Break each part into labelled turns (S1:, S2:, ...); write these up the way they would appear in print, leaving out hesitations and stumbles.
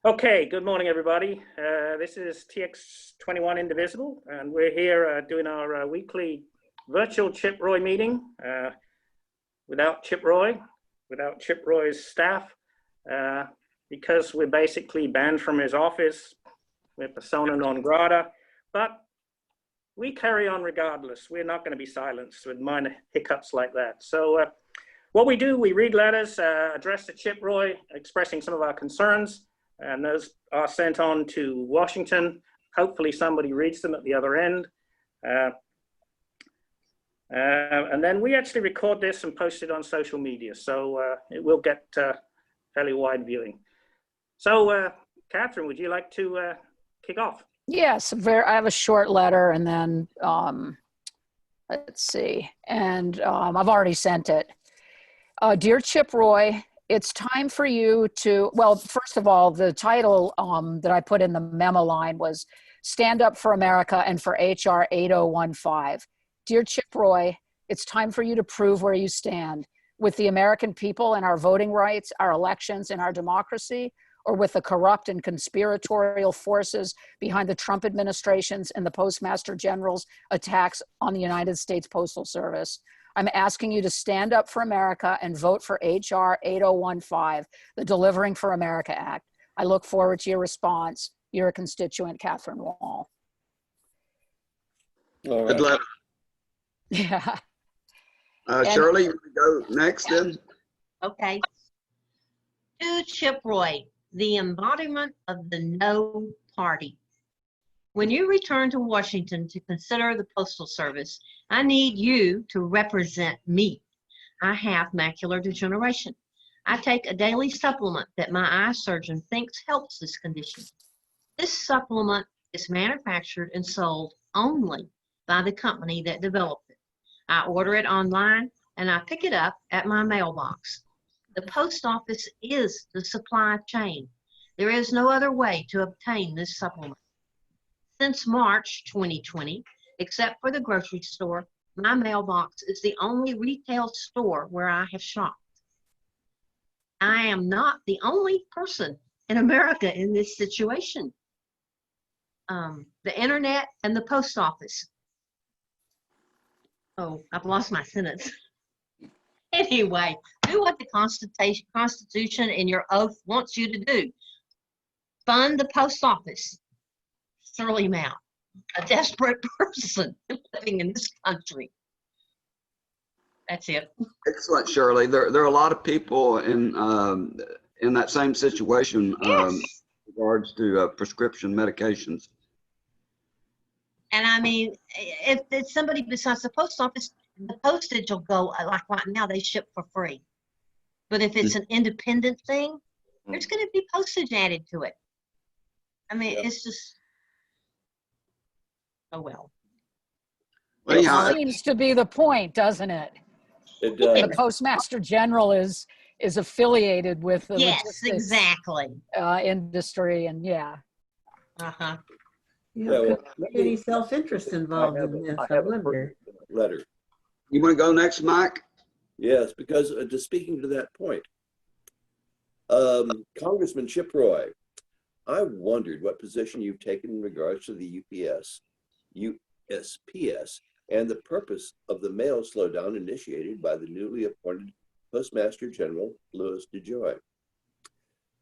S1: Okay, good morning, everybody. This is TX21 Indivisible, and we're here doing our weekly virtual Chip Roy meeting without Chip Roy, without Chip Roy's staff, because we're basically banned from his office. We're persona non grata, but we carry on regardless. We're not going to be silenced with minor hiccups like that. So what we do, we read letters addressed to Chip Roy, expressing some of our concerns. And those are sent on to Washington. Hopefully somebody reads them at the other end. And then we actually record this and post it on social media. So it will get fairly wide viewing. So Catherine, would you like to kick off?
S2: Yes, I have a short letter, and then let's see. And I've already sent it. Dear Chip Roy, it's time for you to, well, first of all, the title that I put in the memo line was Stand Up for America and for HR 8015. Dear Chip Roy, it's time for you to prove where you stand with the American people and our voting rights, our elections, and our democracy, or with the corrupt and conspiratorial forces behind the Trump administration's and the Postmaster General's attacks on the United States Postal Service. I'm asking you to stand up for America and vote for HR 8015, the Delivering for America Act. I look forward to your response. Your constituent, Catherine Wall.
S3: All right. Good luck.
S2: Yeah.
S3: Shirley, you go next then.
S4: Okay. To Chip Roy, the embodiment of the No Party. When you return to Washington to consider the Postal Service, I need you to represent me. I have macular degeneration. I take a daily supplement that my eye surgeon thinks helps this condition. This supplement is manufactured and sold only by the company that developed it. I order it online and I pick it up at my mailbox. The post office is the supply chain. There is no other way to obtain this supplement. Since March 2020, except for the grocery store, my mailbox is the only retail store where I have shopped. I am not the only person in America in this situation. The internet and the post office. Oh, I've lost my sentence. Anyway, do what the Constitution and your oath wants you to do. Fund the post office. Shirley Mount, a desperate person living in this country. That's it.
S3: Excellent, Shirley. There are a lot of people in that same situation.
S4: Yes.
S3: In regards to prescription medications.
S4: And I mean, if it's somebody besides the post office, the postage will go, like right now, they ship for free. But if it's an independent thing, there's going to be postage added to it. I mean, it's just, oh well.
S2: It seems to be the point, doesn't it?
S5: It does.
S2: The Postmaster General is affiliated with the
S4: yes, exactly.
S2: Industry, and yeah.
S4: Uh-huh.
S6: Yeah, any self-interest involved in this, I wonder.
S5: Letter.
S3: You want to go next, Mike?
S5: Yes, because just speaking to that point, Congressman Chip Roy, I wondered what position you've taken in regards to the USPS, and the purpose of the mail slowdown initiated by the newly appointed Postmaster General, Louis DeJoy.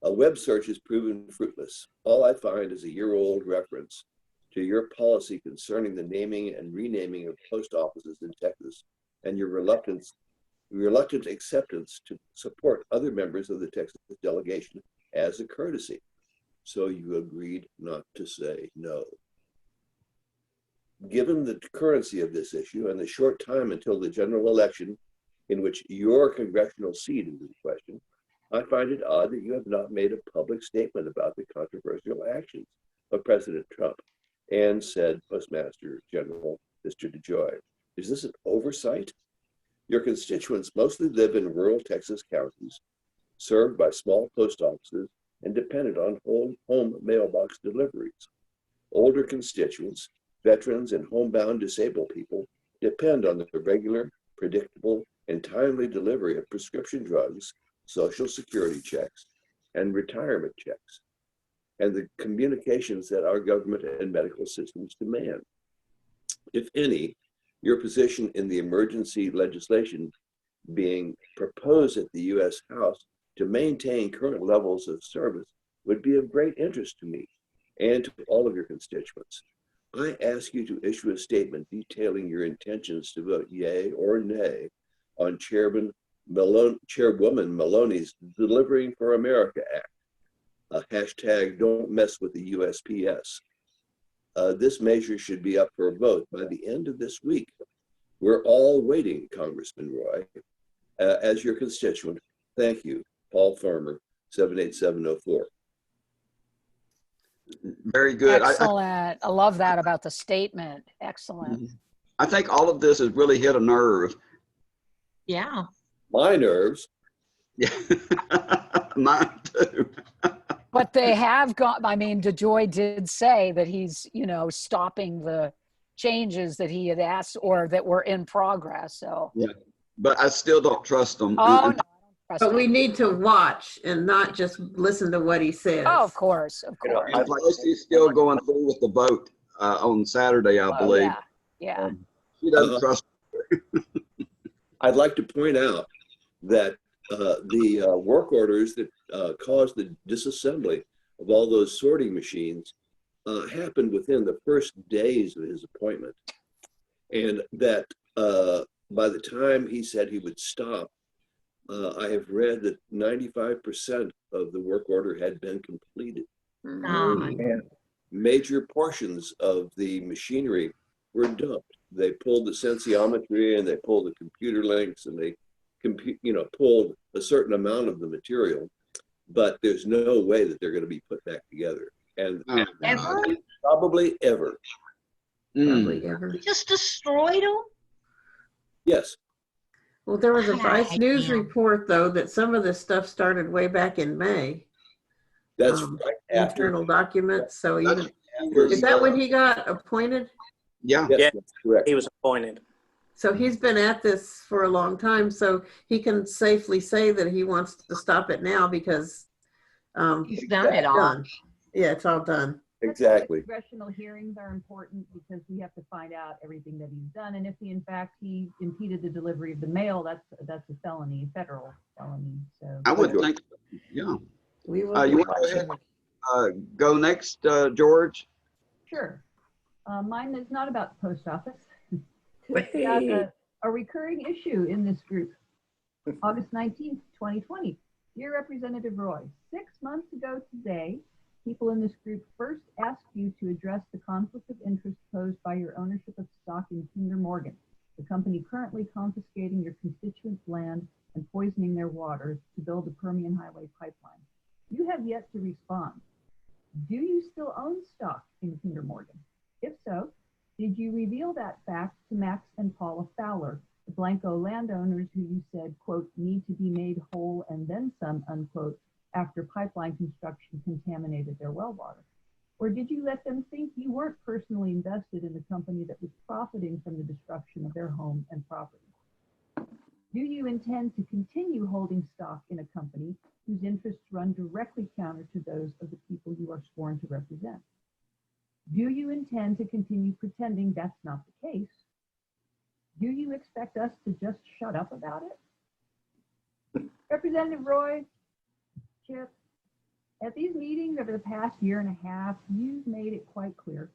S5: A web search has proven fruitless. All I find is a year-old reference to your policy concerning the naming and renaming of post offices in Texas, and your reluctant acceptance to support other members of the Texas delegation as a courtesy. So you agreed not to say no. Given the currency of this issue and the short time until the general election in which your congressional seat is in question, I find it odd that you have not made a public statement about the controversial actions of President Trump and said Postmaster General Mr. DeJoy. Is this an oversight? Your constituents mostly live in rural Texas counties, served by small post offices and dependent on home mailbox deliveries. Older constituents, veterans, and homebound disabled people depend on the regular, predictable, and timely delivery of prescription drugs, Social Security checks, and retirement checks. and the communications that our government and medical systems demand. If any, your position in the emergency legislation being proposed at the U.S. House to maintain current levels of service would be of great interest to me and to all of your constituents. I ask you to issue a statement detailing your intentions to vote yea or nay on Chairwoman Maloney's Delivering for America Act, hashtag don't mess with the USPS. This measure should be up for a vote by the end of this week. We're all waiting, Congressman Roy. As your constituent, thank you. Paul Farmer, 78704.
S3: Very good.
S2: Excellent. I love that about the statement. Excellent.
S3: I think all of this has really hit a nerve.
S4: Yeah.
S5: My nerves.
S3: Yeah, mine too.
S2: But they have got, I mean, DeJoy did say that he's, you know, stopping the changes that he had asked or that were in progress. So,
S3: Yeah, but I still don't trust them.
S2: oh, no, I don't trust
S6: But we
S2: him.
S6: need to watch and not just listen to what he says.
S2: Oh, of course, of
S1: You know,
S2: course.
S3: And plus, he's still going through with the vote on Saturday, I
S2: Oh,
S3: believe.
S2: yeah.
S3: He doesn't trust.
S5: I'd like to point out that the work orders that caused the disassembly of all those sorting machines happened within the first days of his appointment. And that by the time he said he would stop, I have read that 95% of the work order had been completed. Major portions of the machinery were dumped. They pulled the sensiometry and they pulled the computer links and they pulled a certain amount of the material, but there's no way that they're going to be put back together. And
S4: Ever?
S5: probably ever.
S6: Probably ever.
S4: We just destroyed them?
S5: Yes.
S6: Well, there was a Vice News
S4: Damn.
S6: report, though, that some of this stuff started way back in May.
S5: That's right after.
S6: Internal documents. So
S3: That's
S6: even, is that when he got appointed?
S3: Yeah.
S5: Yes,
S1: Yeah.
S5: that's correct.
S1: He was appointed.
S6: So he's been at this for a long time. So he can safely say that he wants to stop it now because
S4: He's done it all.
S6: done. Yeah, it's all done.
S5: Exactly.
S7: Congressional hearings are important because we have to find out everything that he's done. And if he, in fact, he impeded the delivery of the mail, that's a felony, federal felony. So
S3: I would think, yeah.
S6: We will.
S3: You want to go ahead, go next, George?
S7: sure. Mine is not about the post office. It's about a recurring issue in this group. August 19th, 2020. Dear Representative Roy, 6 months ago today, people in this group first asked you to address the conflict of interest posed by your ownership of stock in Kinder Morgan, the company currently confiscating your constituents' land and poisoning their waters to build the Permian Highway pipeline. You have yet to respond. Do you still own stock in Kinder Morgan? If so, did you reveal that fact to Max and Paula Fowler, the Blanco landowners who you said, quote, need to be made whole and then some, unquote, after pipeline construction contaminated their well water? Or did you let them think you weren't personally invested in the company that was profiting from the destruction of their home and property? Do you intend to continue holding stock in a company whose interests run directly counter to those of the people you are sworn to represent? Do you intend to continue pretending that's not the case? Do you expect us to just shut up about it? Representative Roy, Chip, at these meetings over the past year and a half, you've made it quite clear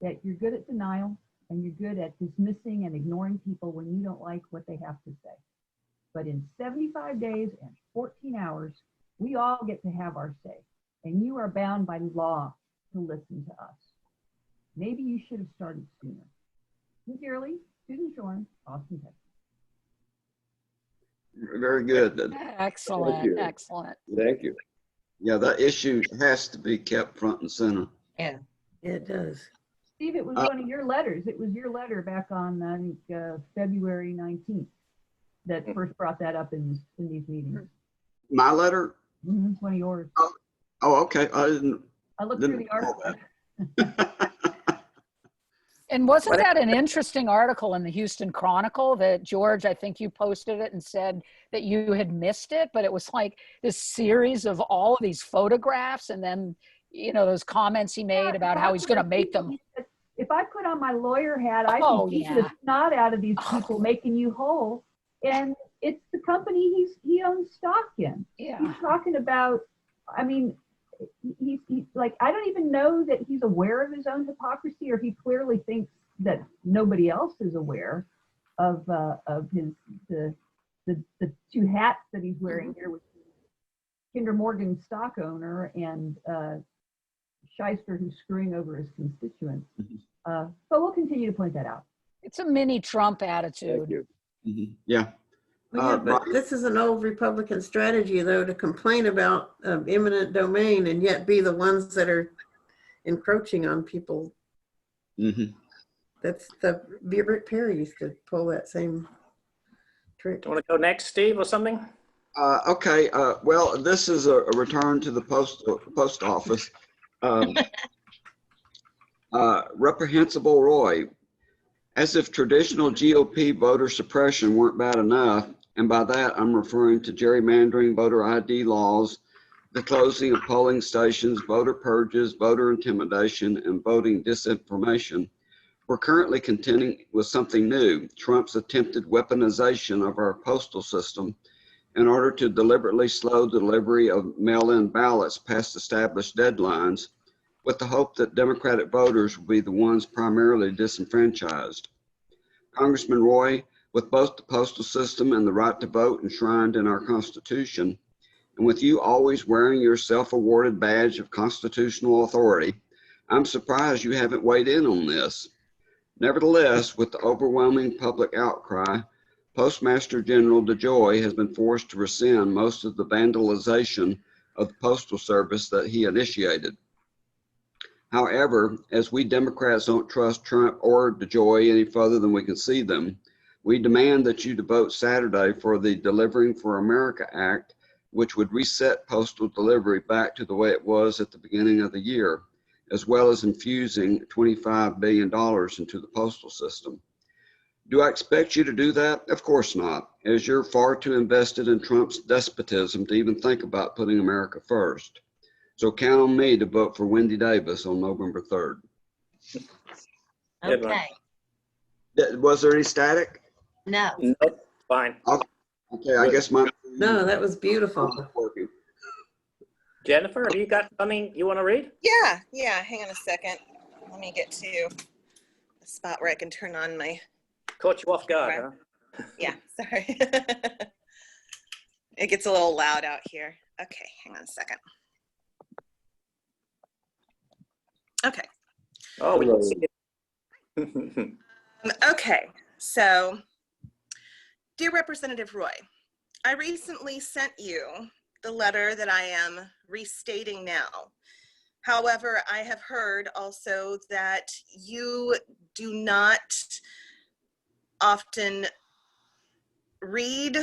S7: that you're good at denial and you're good at dismissing and ignoring people when you don't like what they have to say. But in 75 days and 14 hours, we all get to have our say, and you are bound by law to listen to us. Maybe you should have started sooner. Sincerely, Susan Shorn, Austin, Texas.
S3: Very good.
S5: Thank
S2: Excellent,
S5: you.
S2: excellent.
S5: Thank you.
S3: Yeah, that issue has to be kept front and center.
S4: Yeah.
S6: It does.
S7: Steve, it was one of your letters. It was your letter back on, I think, February 19th that first brought that up in these meetings.
S3: My letter?
S7: It's one of yours.
S3: Oh, okay. I didn't.
S7: I looked through the
S3: recall
S7: article.
S2: And wasn't that an interesting article in the Houston Chronicle that George, I think you posted it and said that you had missed it, but it was like this series of all of these photographs and then, you know, those comments he made about how he's going to make them.
S7: If I put on my lawyer hat, I
S2: Oh,
S7: can beat
S2: yeah.
S7: the snot out of these people making you whole. And it's the company he owns stock in.
S2: Yeah.
S7: He's talking about, I mean, he's like, I don't even know that he's aware of his own hypocrisy, or he clearly thinks that nobody else is aware of his the two hats that he's wearing here, with Kinder Morgan stock owner and shyster who's screwing over his constituents. But we'll continue to point that out.
S2: It's a mini Trump
S5: Thank
S2: attitude.
S5: you.
S3: Yeah.
S6: Well, yeah, but this is an old Republican strategy, though, to complain about eminent domain and yet be the ones that are encroaching on people. That's Rick Perry used to pull that same trick.
S1: Do you want to go next, Steve, or something?
S3: Okay. Well, this is a return to the post office. Reprehensible Roy. As if traditional GOP voter suppression weren't bad enough, and by that I'm referring to gerrymandering, voter ID laws, the closing of polling stations, voter purges, voter intimidation, and voting disinformation, we're currently contending with something new: Trump's attempted weaponization of our postal system in order to deliberately slow the delivery of mail-in ballots past established deadlines, with the hope that Democratic voters will be the ones primarily disenfranchised. Congressman Roy, with both the postal system and the right to vote enshrined in our Constitution, and with you always wearing your self-awarded badge of constitutional authority, I'm surprised you haven't weighed in on this. Nevertheless, with the overwhelming public outcry, Postmaster General DeJoy has been forced to rescind most of the vandalization of the Postal Service that he initiated. However, as we Democrats don't trust Trump or DeJoy any further than we can see them, we demand that you devote Saturday for the Delivering for America Act, which would reset postal delivery back to the way it was at the beginning of the year, as well as infusing $25 billion into the postal system. Do I expect you to do that? Of course not, as you're far too invested in Trump's despotism to even think about putting America first. So count on me to vote for Wendy Davis on November 3rd.
S1: Good one.
S4: Okay.
S3: Was there any static?
S4: No.
S1: Nope, fine.
S3: Okay, I guess my.
S6: No, that was beautiful.
S3: Working.
S1: Jennifer, have you got something you want to read?
S8: Yeah, hang on a second. Let me get to a spot where I can turn on my,
S1: Caught you off guard, huh?
S8: yeah, sorry. It gets a little loud out here. Okay, hang on a second. Okay.
S1: Oh, we can see it.
S8: Okay, so, dear Representative Roy, I recently sent you the letter that I am restating now. However, I have heard also that you do not often read,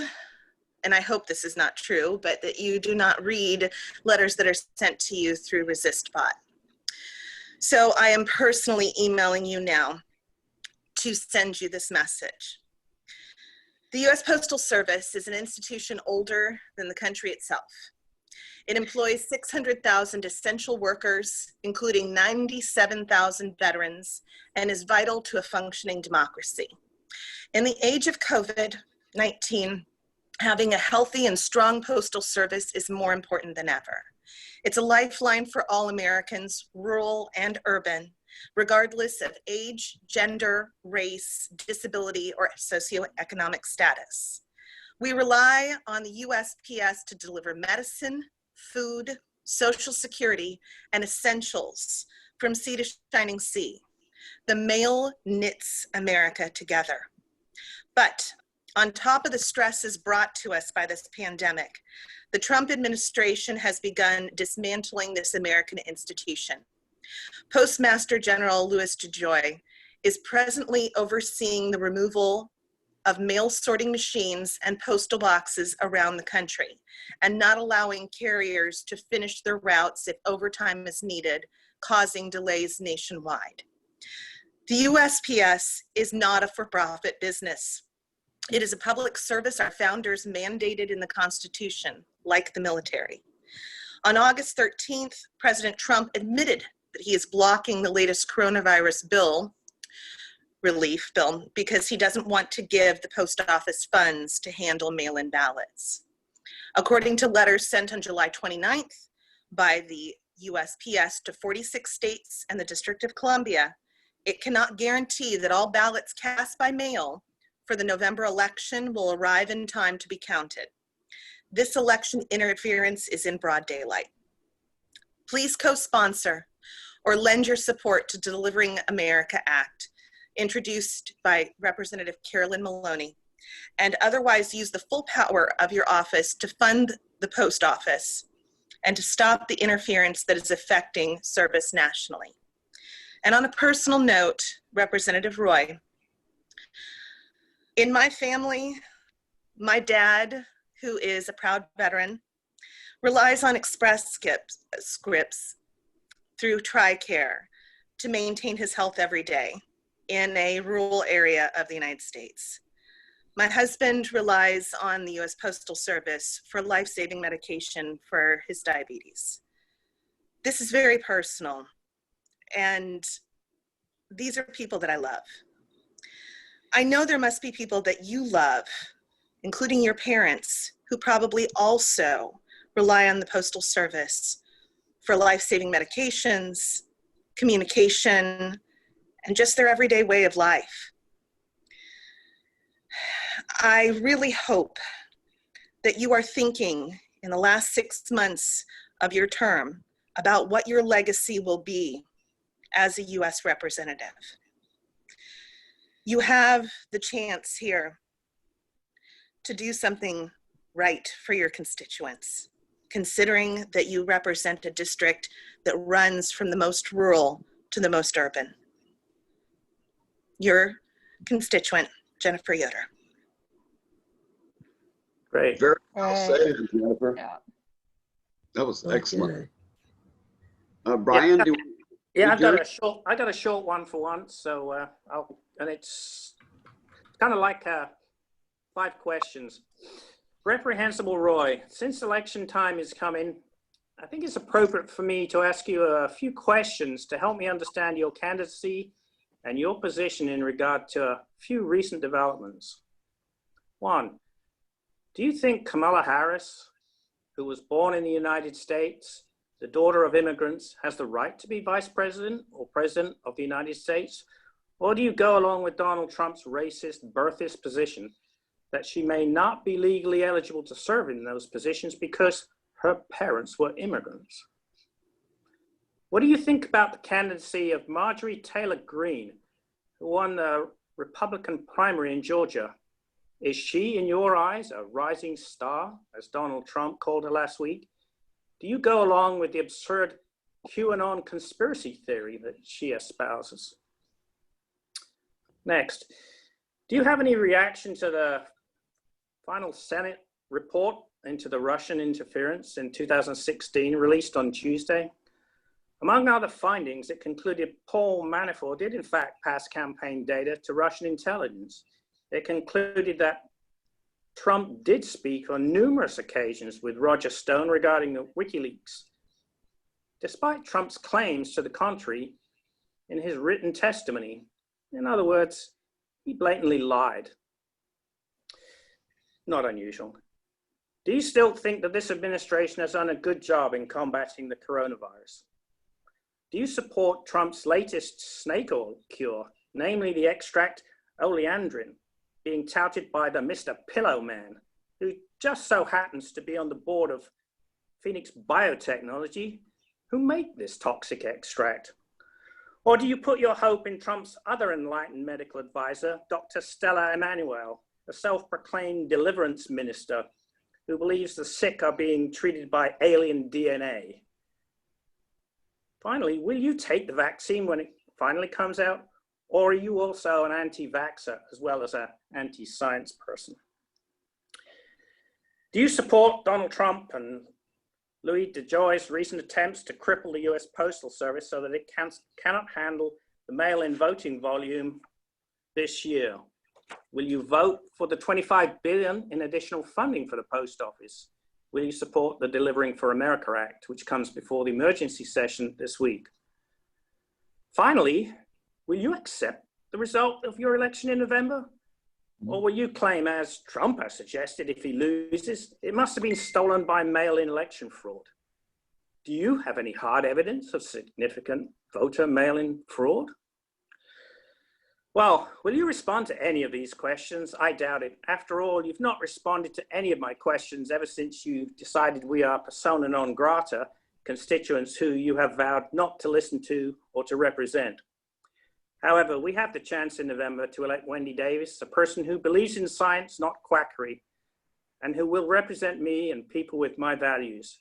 S8: and I hope this is not true, but that you do not read letters that are sent to you through ResistBot. So I am personally emailing you now to send you this message. The U.S. Postal Service is an institution older than the country itself. It employs 600,000 essential workers, including 97,000 veterans, and is vital to a functioning democracy. In the age of COVID-19, having a healthy and strong postal service is more important than ever. It's a lifeline for all Americans, rural and urban, regardless of age, gender, race, disability, or socioeconomic status. We rely on the USPS to deliver medicine, food, Social Security, and essentials from sea to shining sea. The mail knits America together. But on top of the stresses brought to us by this pandemic, the Trump administration has begun dismantling this American institution. Postmaster General Louis DeJoy is presently overseeing the removal of mail sorting machines and postal boxes around the country and not allowing carriers to finish their routes if overtime is needed, causing delays nationwide. The USPS is not a for-profit business. It is a public service our founders mandated in the Constitution, like the military. On August 13th, President Trump admitted that he is blocking the latest coronavirus relief bill because he doesn't want to give the post office funds to handle mail-in ballots. According to letters sent on July 29th by the USPS to 46 states and the District of Columbia, it cannot guarantee that all ballots cast by mail for the November election will arrive in time to be counted. This election interference is in broad daylight. Please co-sponsor or lend your support to Delivering America Act, introduced by Representative Carolyn Maloney, and otherwise use the full power of your office to fund the post office and to stop the interference that is affecting service nationally. And on a personal note, Representative Roy, in my family, my dad, who is a proud veteran, relies on Express scripts through TRICARE to maintain his health every day in a rural area of the United States. My husband relies on the U.S. Postal Service for life-saving medication for his diabetes. This is very personal, and these are people that I love. I know there must be people that you love, including your parents, who probably also rely on the Postal Service for life-saving medications, communication, and just their everyday way of life. I really hope that you are thinking in the last 6 months of your term about what your legacy will be as a U.S. representative. You have the chance here to do something right for your constituents, considering that you represent a district that runs from the most rural to the most urban. Your constituent, Jennifer Yoder.
S1: Great.
S3: Very well said, Jennifer.
S2: Yeah.
S3: That was
S6: Okay.
S3: excellent. Brian,
S1: Yeah, I got a short one for once. So and it's kind of like 5 questions. Reprehensible Roy, since election time is coming, I think it's appropriate for me to ask you a few questions to help me understand your candidacy and your position in regard to a few recent developments. 1, do you think Kamala Harris, who was born in the United States, the daughter of immigrants, has the right to be vice president or president of the United States? Or do you go along with Donald Trump's racist birthist position that she may not be legally eligible to serve in those positions because her parents were immigrants? What do you think about the candidacy of Marjorie Taylor Greene, who won the Republican primary in Georgia? Is she, in your eyes, a rising star, as Donald Trump called her last week? Do you go along with the absurd QAnon conspiracy theory that she espouses? Next, do you have any reaction to the final Senate report into the Russian interference in 2016 released on Tuesday? Among other findings, it concluded Paul Manafort did in fact pass campaign data to Russian intelligence. It concluded that Trump did speak on numerous occasions with Roger Stone regarding the WikiLeaks, despite Trump's claims to the contrary in his written testimony. In other words, he blatantly lied. Not unusual. Do you still think that this administration has done a good job in combating the coronavirus? Do you support Trump's latest snake oil cure, namely the extract oleandrin, being touted by the Mr. Pillow Man, who just so happens to be on the board of Phoenix Biotechnology, who make this toxic extract? Or do you put your hope in Trump's other enlightened medical advisor, Dr. Stella Immanuelle, a self-proclaimed deliverance minister who believes the sick are being treated by alien DNA? Finally, will you take the vaccine when it finally comes out? Or are you also an anti-vaxxer as well as an anti-science person? Do you support Donald Trump and Louis DeJoy's recent attempts to cripple the US Postal Service so that it cannot handle the mail-in voting volume this year? Will you vote for the $25 billion in additional funding for the post office? will you support the Delivering for America Act, which comes before the emergency session this week? Finally, will you accept the result of your election in November? Or will you claim, as Trump has suggested, if he loses, it must have been stolen by mail-in election fraud? Do you have any hard evidence of significant voter mail-in fraud? Well, will you respond to any of these questions? I doubt it. After all, you've not responded to any of my questions ever since you've decided we are persona non grata constituents who you have vowed not to listen to or to represent. However, we have the chance in November to elect Wendy Davis, a person who believes in science, not quackery, and who will represent me and people with my values.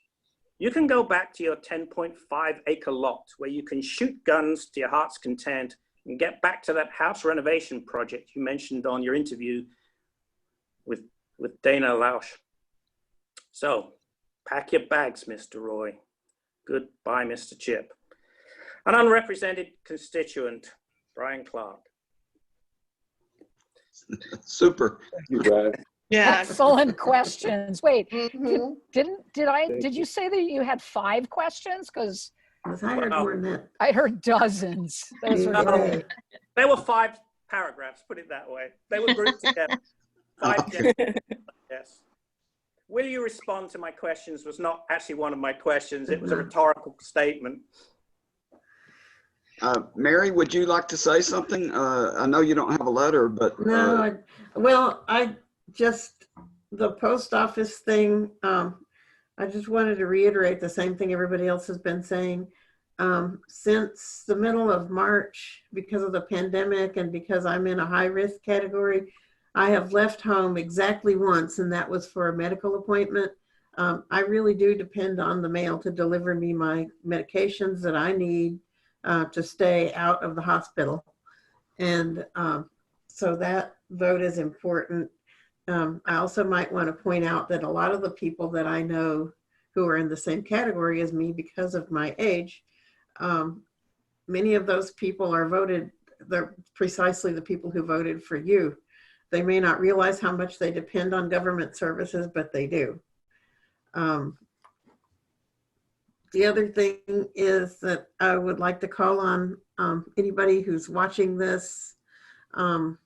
S1: You can go back to your 10.5-acre lot where you can shoot guns to your heart's content and get back to that house renovation project you mentioned on your interview with Dana Lausch. So, pack your bags, Mr. Roy. Goodbye, Mr. Chip. An unrepresented constituent, Brian Clark.
S3: Super.
S5: Thank you, Brian.
S8: Yeah.
S2: Excellent questions. Wait,
S4: Mhm.
S2: did you say that you had 5 questions? Because
S6: I heard more than that.
S2: I heard dozens. Those are
S1: No.
S2: great.
S1: There were 5 paragraphs, put it that way. They were grouped together. 5 yes. Will you respond to my questions was not actually one of my questions. It was a rhetorical statement.
S3: Mary, would you like to say something? I know you don't have a letter, but
S6: No, I just, the post office thing, I just wanted to reiterate the same thing everybody else has been saying. Since the middle of March, because of the pandemic and because I'm in a high risk category, I have left home exactly once, and that was for a medical appointment. I really do depend on the mail to deliver me my medications that I need to stay out of the hospital. And so that vote is important. I also might want to point out that a lot of the people that I know who are in the same category as me because of my age, many of those people are voted, they're precisely the people who voted for you. They may not realize how much they depend on government services, but they do. The other thing is that I would like to call on anybody who's watching this to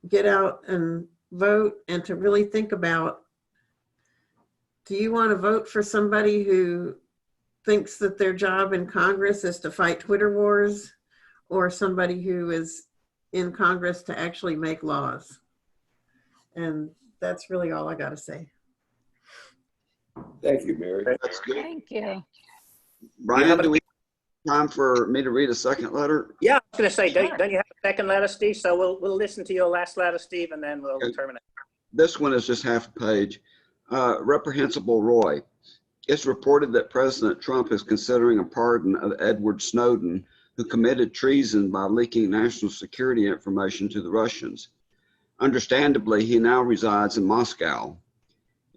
S6: get out and vote and to really think about, do you want to vote for somebody who thinks that their job in Congress is to fight Twitter wars, or somebody who is in Congress to actually make laws? And that's really all I got to say.
S5: Thank you, Mary.
S3: that's good.
S2: Thank you.
S3: Brian, do we have time for me to read a second letter?
S1: Yeah, I was going to say,
S2: Sure.
S1: don't you have a second letter, Steve? So we'll listen to your last letter, Steve, and then we'll
S3: Okay.
S1: terminate.
S3: This one is just half a page. Reprehensible Roy. It's reported that President Trump is considering a pardon of Edward Snowden, who committed treason by leaking national security information to the Russians. Understandably, he now resides in Moscow.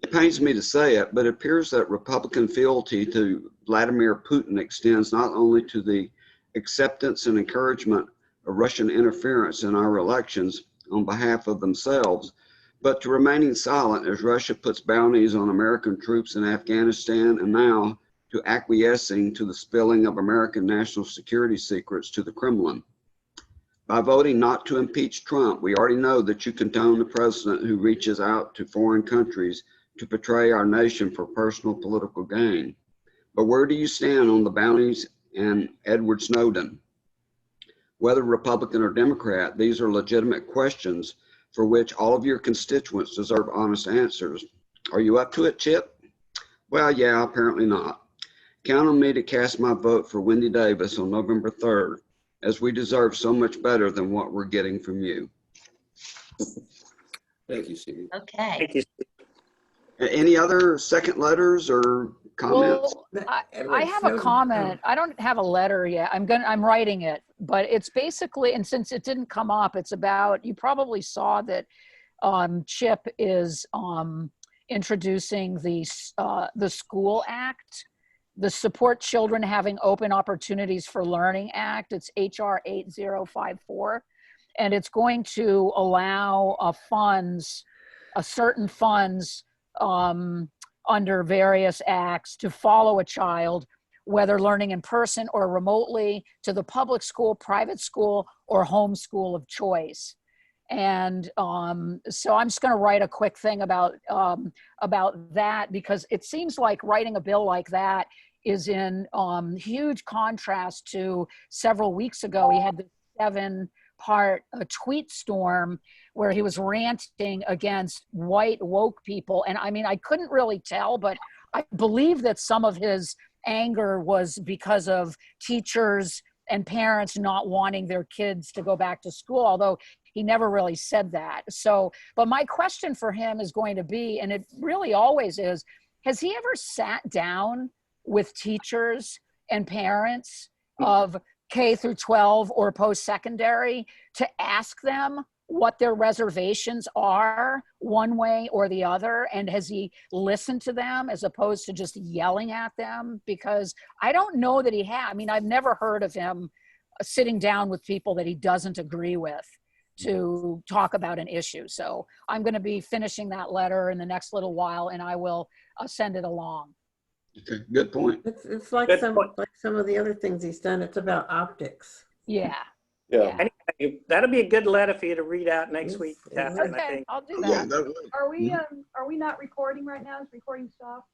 S3: It pains me to say it, but it appears that Republican fealty to Vladimir Putin extends not only to the acceptance and encouragement of Russian interference in our elections on behalf of themselves, but to remaining silent as Russia puts bounties on American troops in Afghanistan, and now to acquiescing to the spilling of American national security secrets to the Kremlin. By voting not to impeach Trump, we already know that you condone the president who reaches out to foreign countries to betray our nation for personal political gain. But where do you stand on the bounties and Edward Snowden? Whether Republican or Democrat, these are legitimate questions for which all of your constituents deserve honest answers. Are you up to it, Chip? Well, yeah, apparently not. Count on me to cast my vote for Wendy Davis on November 3rd, as we deserve so much better than what we're getting from you.
S5: Thank you, Steve.
S4: Okay.
S1: Thank you.
S3: Any other second letters or comments?
S2: Well, I have a comment. I don't have a letter yet. I'm writing it, but it's basically, and since it didn't come up, it's about, you probably saw that Chip is introducing the School Act, the Support Children Having Open Opportunities for Learning Act. It's HR 8054, and it's going to allow funds, certain funds under various acts to follow a child, whether learning in person or remotely, to the public school, private school, or home school of choice. And so I'm just going to write a quick thing about that, because it seems like writing a bill like that is in huge contrast to several weeks ago. He had the 7-part tweet storm where he was ranting against white woke people. And I mean, I couldn't really tell, but I believe that some of his anger was because of teachers and parents not wanting their kids to go back to school, although he never really said that. So, but my question for him is going to be, and it really always is, has he ever sat down with teachers and parents of K through 12 or post-secondary to ask them what their reservations are one way or the other? And has he listened to them as opposed to just yelling at them? Because I don't know that he has. I mean, I've never heard of him sitting down with people that he doesn't agree with to talk about an issue. So I'm going to be finishing that letter in the next little while, and I will send it along.
S3: Okay, good point.
S6: It's like
S1: Good
S6: some
S1: point.
S6: like some of the other things he's done. It's about optics.
S2: Yeah.
S5: Yeah.
S1: Anyway, that'll be a good letter for you to read out next week, Catherine, I
S2: Okay,
S1: think.
S2: I'll do
S3: Yeah,
S2: that.
S3: that would.
S7: Are we not recording right now? Is recording stopped?